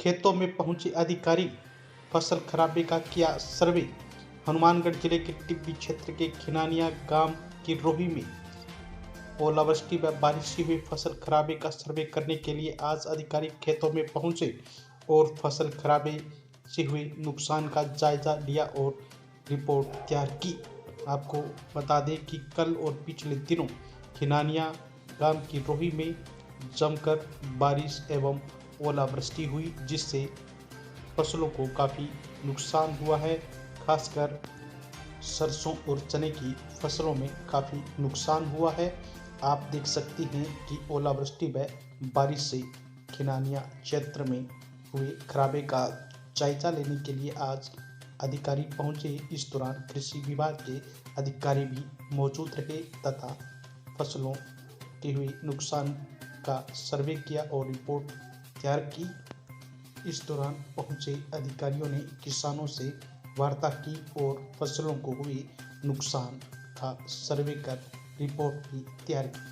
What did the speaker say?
खेतों में पहुंचे अधिकारी, फसल खराबे का किया सर्वे। हनुमानगढ़ जिले के टिब्बी क्षेत्र के खिनानिया गांव की रोही में ओलावृष्टि व बारिश से हुई फसल खराबे का सर्वे करने के लिए आज अधिकारी खेतों में पहुंचे और फसल खराबे से हुए नुकसान का जायजा लिया और रिपोर्ट तैयार की। आपको बता दें कि कल और पिछले दिनों खिनानिया गांव की रोही में जमकर बारिश एवं ओलावृष्टि हुई, जिससे फसलों को काफ़ी नुकसान हुआ है। खासकर सरसों और चने की फसलों में काफ़ी नुकसान हुआ है। आप देख सकती हैं कि ओलावृष्टि व बारिश से खिनानिया क्षेत्र में हुए खराबे का जायजा लेने के लिए आज अधिकारी पहुंचे। इस दौरान कृषि विभाग के अधिकारी भी मौजूद रहे तथा फसलों के हुए नुकसान का सर्वे किया और रिपोर्ट तैयार की। इस दौरान पहुंचे अधिकारियों ने किसानों से वार्ता की और फसलों को हुए नुकसान का सर्वे कर रिपोर्ट भी तैयार की।